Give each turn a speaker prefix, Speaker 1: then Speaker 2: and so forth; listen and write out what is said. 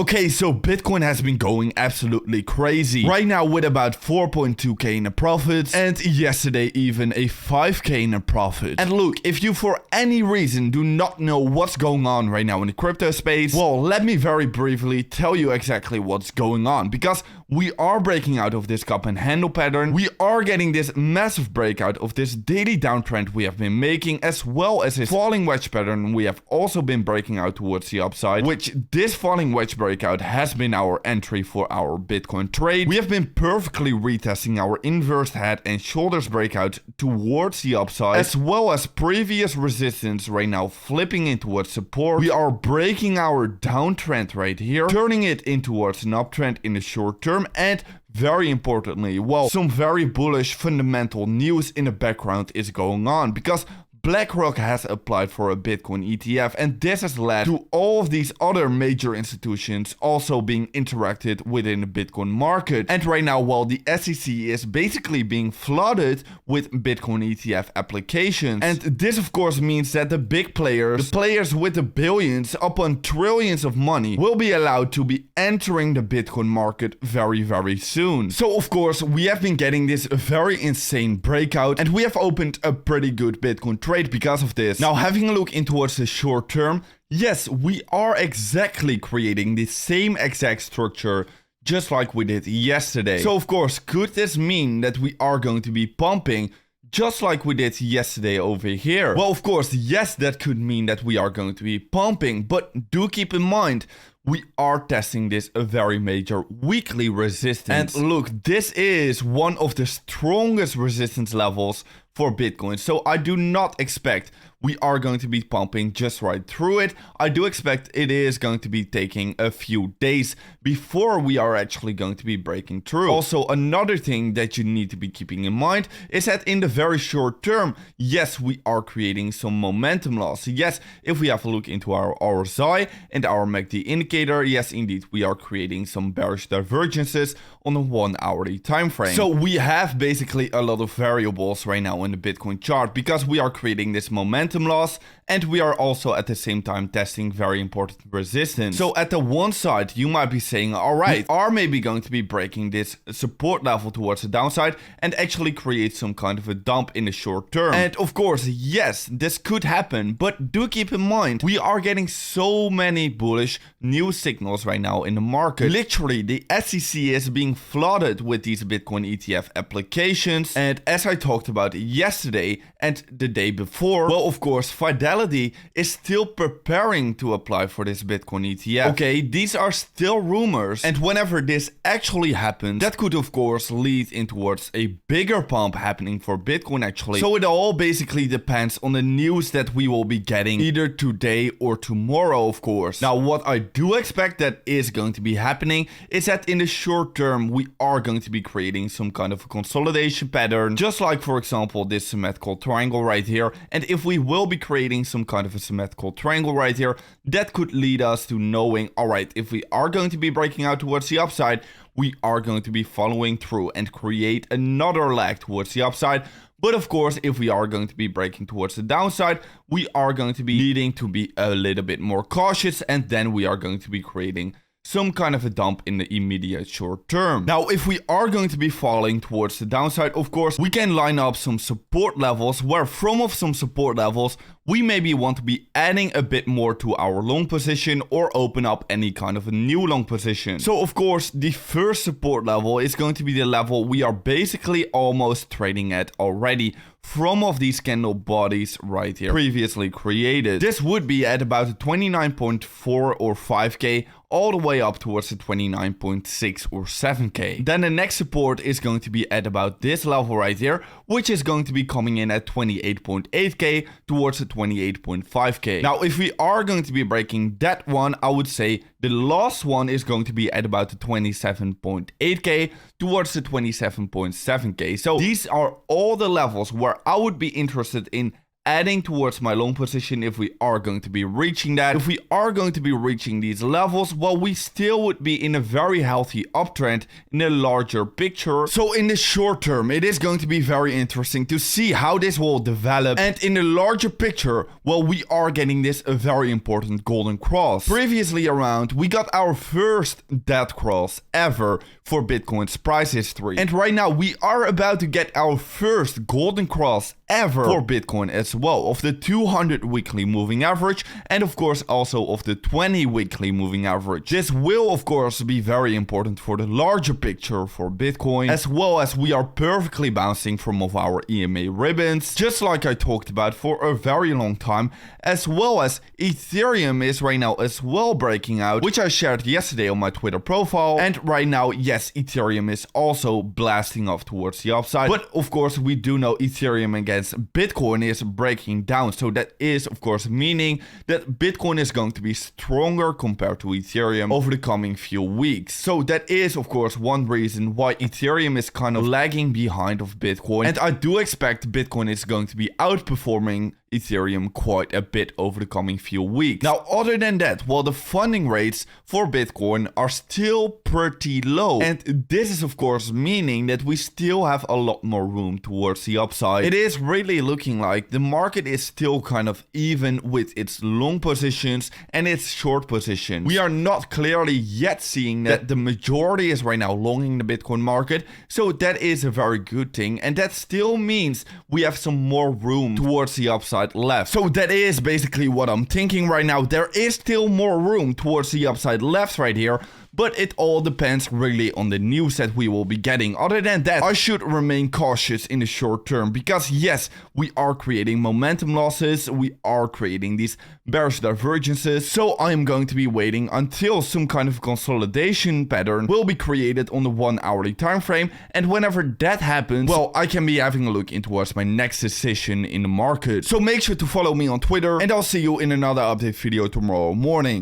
Speaker 1: Okay, so Bitcoin has been going absolutely crazy. Right now with about 4.2k in a profit, and yesterday even a 5k in a profit. And look, if you for any reason do not know what's going on right now in the crypto space, well, let me very briefly tell you exactly what's going on. Because we are breaking out of this cup and handle pattern. We are getting this massive breakout of this daily downtrend we have been making, as well as this falling wedge pattern we have also been breaking out towards the upside, which this falling wedge breakout has been our entry for our Bitcoin trade. We have been perfectly retesting our inverse head and shoulders breakout towards the upside, as well as previous resistance right now flipping in towards support. We are breaking our downtrend right here, turning it in towards an uptrend in the short term, and very importantly, well, some very bullish fundamental news in the background is going on, because BlackRock has applied for a Bitcoin ETF, and this has led to all of these other major institutions also being interacted within the Bitcoin market. And right now, well, the SEC is basically being flooded with Bitcoin ETF applications. And this, of course, means that the big players, the players with the billions upon trillions of money, will be allowed to be entering the Bitcoin market very, very soon. So, of course, we have been getting this very insane breakout, and we have opened a pretty good Bitcoin trade because of this. Now, having a look in towards the short term, yes, we are exactly creating the same exact structure just like we did yesterday. So, of course, could this mean that we are going to be pumping just like we did yesterday over here? Well, of course, yes, that could mean that we are going to be pumping, but do keep in mind, we are testing this a very major weekly resistance. And look, this is one of the strongest resistance levels for Bitcoin. So I do not expect we are going to be pumping just right through it. I do expect it is going to be taking a few days before we are actually going to be breaking through. Also, another thing that you need to be keeping in mind is that in the very short term, yes, we are creating some momentum loss. Yes, if we have a look into our RSI and our MACD indicator, yes, indeed, we are creating some bearish divergences on a 1 hourly time frame. So we have basically a lot of variables right now in the Bitcoin chart, because we are creating this momentum loss, and we are also at the same time testing very important resistance. So at the one side, you might be saying, all right, we are maybe going to be breaking this support level towards the downside and actually create some kind of a dump in the short term. And of course, yes, this could happen, but do keep in mind, we are getting so many bullish news signals right now in the market. Literally, the SEC is being flooded with these Bitcoin ETF applications. And as I talked about yesterday and the day before, well, of course, Fidelity is still preparing to apply for this Bitcoin ETF. Okay, these are still rumors, and whenever this actually happens, that could of course lead in towards a bigger pump happening for Bitcoin actually. So it all basically depends on the news that we will be getting either today or tomorrow, of course. Now, what I do expect that is going to be happening is that in the short term, we are going to be creating some kind of a consolidation pattern, just like, for example, this symmetrical triangle right here. And if we will be creating some kind of a symmetrical triangle right here, that could lead us to knowing, all right, if we are going to be breaking out towards the upside, we are going to be following through and create another leg towards the upside. But of course, if we are going to be breaking towards the downside, we are going to be needing to be a little bit more cautious, and then we are going to be creating some kind of a dump in the immediate short term. Now, if we are going to be falling towards the downside, of course, we can line up some support levels, where from of some support levels, we maybe want to be adding a bit more to our long position or open up any kind of a new long position. So, of course, the first support level is going to be the level we are basically almost trading at already from of these candle bodies right here previously created. This would be at about 29.4 or 5k all the way up towards the 29.6 or 7k. Then the next support is going to be at about this level right here, which is going to be coming in at 28.8k towards the 28.5k. Now, if we are going to be breaking that one, I would say the last one is going to be at about the 27.8k towards the 27.7k. So these are all the levels where I would be interested in adding towards my long position if we are going to be reaching that. If we are going to be reaching these levels, well, we still would be in a very healthy uptrend in a larger picture. So in the short term, it is going to be very interesting to see how this will develop. And in the larger picture, well, we are getting this a very important golden cross. Previously around, we got our first dead cross ever for Bitcoin's price history. And right now, we are about to get our first golden cross ever for Bitcoin as well, of the 200 weekly moving average, and of course also of the 20 weekly moving average. This will of course be very important for the larger picture for Bitcoin, as well as we are perfectly bouncing from of our EMA ribbons, just like I talked about for a very long time, as well as Ethereum is right now as well breaking out, which I shared yesterday on my Twitter profile. And right now, yes, Ethereum is also blasting off towards the upside, but of course we do know Ethereum against Bitcoin is breaking down, so that is of course meaning that Bitcoin is going to be stronger compared to Ethereum over the coming few weeks. So that is of course one reason why Ethereum is kind of lagging behind of Bitcoin, and I do expect Bitcoin is going to be outperforming Ethereum quite a bit over the coming few weeks. Now, other than that, well, the funding rates for Bitcoin are still pretty low. And this is, of course, meaning that we still have a lot more room towards the upside. It is really looking like the market is still kind of even with its long positions and its short positions. We are not clearly yet seeing that the majority is right now longing the Bitcoin market. So that is a very good thing. And that still means we have some more room towards the upside left. So that is basically what I'm thinking right now. There is still more room towards the upside left right here, but it all depends really on the news that we will be getting. Other than that, I should remain cautious in the short term because yes, we are creating momentum losses, we are creating these bearish divergences, so I am going to be waiting until some kind of consolidation pattern will be created on the 1 hourly time frame, and whenever that happens, well, I can be having a look into towards my next decision in the market. So make sure to follow me on Twitter, and I'll see you in another update video tomorrow morning.